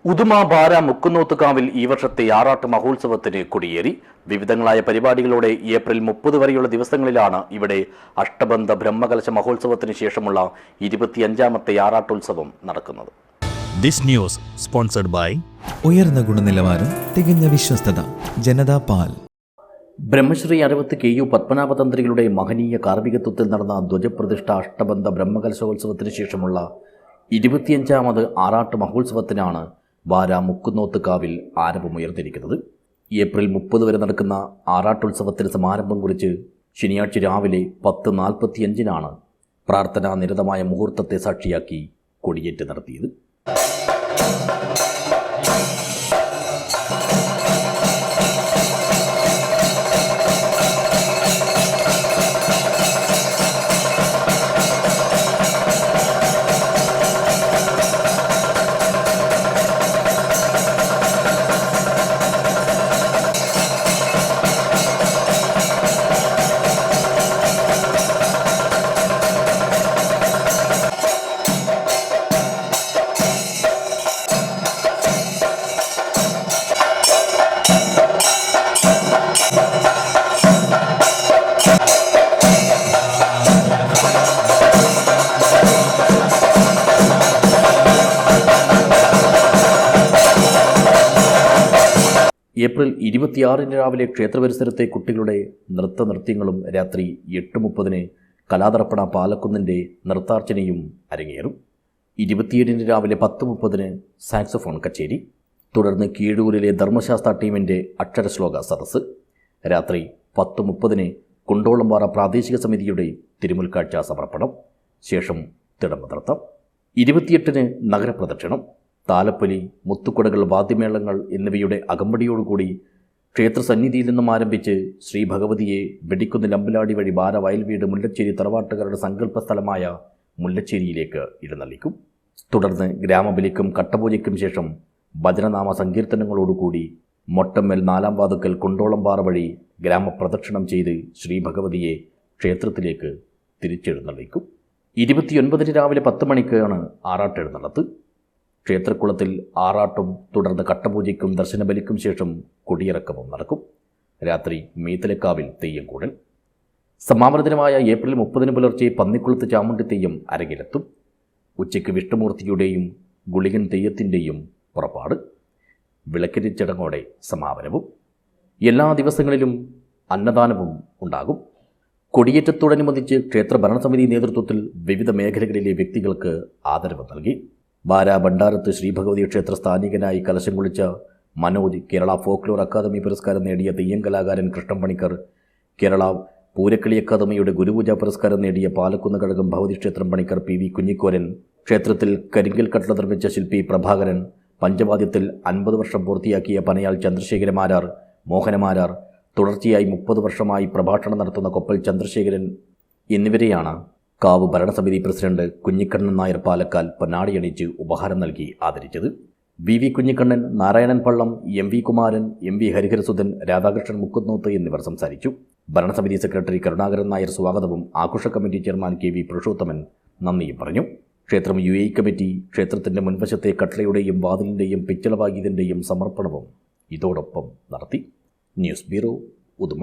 ഉദുമ ബാര മുക്കുന്നോത്തുകാവിൽ ഈ വർഷത്തെ ആറാട്ട് മഹോത്സവത്തിന് കൊടിയേറി. വിവിധങ്ങളായ പരിപാടികളോടെ ഏപ്രിൽ 30 വരെയുള്ള ദിവസങ്ങളിലാണ് ഇവിടെ അഷ്ടബന്ധ ബ്രഹ്മകലശ മഹോത്സവത്തിന് ശേഷമുള്ള 25ാമത്തെ ആറാട്ടോത്സവം നടക്കുന്നത്. ദിസ് ന്യൂസ് സ്പോൺസർഡ് ബൈ ഉയർന്ന ഗുണനിലവാരം, തികഞ്ഞ വിശ്വസ്തത, ജനതാ പാൽ. ബ്രഹ്മശ്രീ അരവത്ത് KU പത്മനാഭതന്ത്രികളുടെ മഹനീയ കാർമ്മികത്വത്തിൽ നടന്ന ധ്വജപ്രതിഷ്ഠ അഷ്ടബന്ധ ബ്രഹ്മകലശോത്സവത്തിന് ശേഷമുള്ള 25ാമത് ആറാട്ട് മഹോത്സവത്തിനാണ് ബാര മുക്കുന്നോത്തുകാവിൽ ആരവമുയർന്നിരിക്കുന്നത്. ഏപ്രിൽ 30 വരെ നടക്കുന്ന ആറാട്ടോത്സവത്തിന് സമാരംഭം കുറിച്ച് ശനിയാഴ്ച രാവിലെ 10:45 പ്രാർത്ഥനാ നിരതമായ മുഹൂർത്തത്തെ സാക്ഷിയാക്കി കൊടിയേറ്റ് നടത്തിയത്. ഏപ്രിൽ 26 രാവിലെ ക്ഷേത്രപരിസരത്തെ കുട്ടികളുടെ നൃത്തനൃത്യങ്ങളും രാത്രി 8:30 കലാതർപ്പണ പാലക്കുന്നിൻ്റെ നൃത്താർച്ചനയും അരങ്ങേറും. 27 രാവിലെ 10:30 സാക്സോഫോൺ കച്ചേരി. തുടർന്ന് കീഴൂരിലെ ധർമ്മശാസ്ത്ര ടീമിൻ്റെ അക്ഷരശ്ലോക സദസ്സ്. രാത്രി 10:30 കുണ്ടോളംപാറ പ്രാദേശിക സമിതിയുടെ തിരുമുൽക്കാഴ്ച സമർപ്പണം. ശേഷം തിടമ്പ് നൃത്തം. 28 നഗരപ്രദക്ഷിണം. താലപ്പൊലി, മുത്തുക്കുടകൾ, വാദ്യമേളങ്ങൾ എന്നിവയുടെ അകമ്പടിയോടുകൂടി ക്ഷേത്രസന്നിധിയിൽ നിന്നും ആരംഭിച്ച് ശ്രീ ഭഗവതിയെ വെടിക്കുന്നിൽ അമ്പലാടി വഴി ബാര വയൽവീട് മുല്ലച്ചേരി തറവാട്ടുകാരുടെ സങ്കല്പ സ്ഥലമായ മുല്ലച്ചേരിയിലേക്ക് എഴുന്നള്ളിക്കും. തുടർന്ന് ഗ്രാമബലിക്കും കട്ടപൂജയ്ക്കും ശേഷം ഭജനനാമ സങ്കീർത്തനങ്ങളോടുകൂടി മൊട്ടമ്മൽ 4-ാം വാതുക്കൽ കുണ്ടോളംപാറ വഴി ഗ്രാമപ്രദക്ഷിണം ചെയ്ത് ശ്രീ ഭഗവതിയെ ക്ഷേത്രത്തിലേക്ക് തിരിച്ചെഴുന്നള്ളിക്കും. 29 രാവിലെ 10 മണിക്കാണ് ആറാട്ടെഴുന്നള്ളത്ത്. ക്ഷേത്രക്കുളത്തിൽ ആറാട്ടും തുടർന്ന് കട്ടപൂജയ്ക്കും ദർശനബലിക്കും ശേഷം കൊടിയിറക്കവും നടക്കും. രാത്രി മീത്തലക്കാവിൽ തെയ്യം കൂടൽ. സമാപന ദിനമായ ഏപ്രിൽ 30 പുലർച്ചെ പന്നിക്കുളത്ത് ചാമുണ്ടി തെയ്യം അരങ്ങിലെത്തും. ഉച്ചയ്ക്ക് വിഷ്ണുമൂർത്തിയുടെയും ഗുളികൻ തെയ്യത്തിൻ്റെയും പുറപ്പാട്. വിളക്കിരി ചടങ്ങോടെ സമാപനവും. എല്ലാ ദിവസങ്ങളിലും അന്നദാനവും ഉണ്ടാകും. കൊടിയേറ്റത്തോടനുബന്ധിച്ച് ക്ഷേത്ര ഭരണസമിതി നേതൃത്വത്തിൽ വിവിധ മേഖലകളിലെ വ്യക്തികൾക്ക് ആദരവ് നൽകി. ബാര ഭണ്ഡാരത്ത് ശ്രീഭഗവതി ക്ഷേത്ര സ്ഥാനികനായി കലശം കുളിച്ച മനോജ്, കേരള ഫോക്ലോർ അക്കാദമി പുരസ്കാരം നേടിയ തെയ്യം കലാകാരൻ കൃഷ്ണൻ പണിക്കർ, കേരള പൂരക്കളി അക്കാദമിയുടെ ഗുരുപൂജാ പുരസ്കാരം നേടിയ പാലക്കുന്ന് കഴകം ഭഗവതി ക്ഷേത്രം പണിക്കർ PV കുഞ്ഞിക്കോരൻ, ക്ഷേത്രത്തിൽ കരിങ്കൽ കട്ടള നിർമ്മിച്ച ശില്പി പ്രഭാകരൻ, പഞ്ചവാദ്യത്തിൽ 50 വർഷം പൂർത്തിയാക്കിയ പനയാൽ ചന്ദ്രശേഖരമാരാർ, മോഹനമാരാർ, തുടർച്ചയായി 30 വർഷമായി പ്രഭാഷണം നടത്തുന്ന കൊപ്പൽ ചന്ദ്രശേഖരൻ എന്നിവരെയാണ് കാവ് ഭരണസമിതി പ്രസിഡന്റ് കുഞ്ഞിക്കണ്ണൻ നായർ പാലക്കാൽ പൊന്നാടിയണിച്ച് ഉപഹാരം നൽകി ആദരിച്ചത്. VV കുഞ്ഞിക്കണ്ണൻ, നാരായണൻ പള്ളം, MV കുമാരൻ, MV ഹരിഹരസുധൻ, രാധാകൃഷ്ണൻ മുക്കുന്നോത്ത് എന്നിവർ സംസാരിച്ചു. ഭരണസമിതി സെക്രട്ടറി കരുണാകരൻ നായർ സ്വാഗതവും ആഘോഷ കമ്മിറ്റി ചെയർമാൻ KV പുരുഷോത്തമൻ നന്ദിയും പറഞ്ഞു. ക്ഷേത്രം UAE കമ്മിറ്റി ക്ഷേത്രത്തിൻ്റെ മുൻവശത്തെ കട്ടളയുടെയും വാതിലിൻ്റെയും പിച്ചളവാഗീതിൻ്റെയും സമർപ്പണവും ഇതോടൊപ്പം നടത്തി. News bureau, Uduma.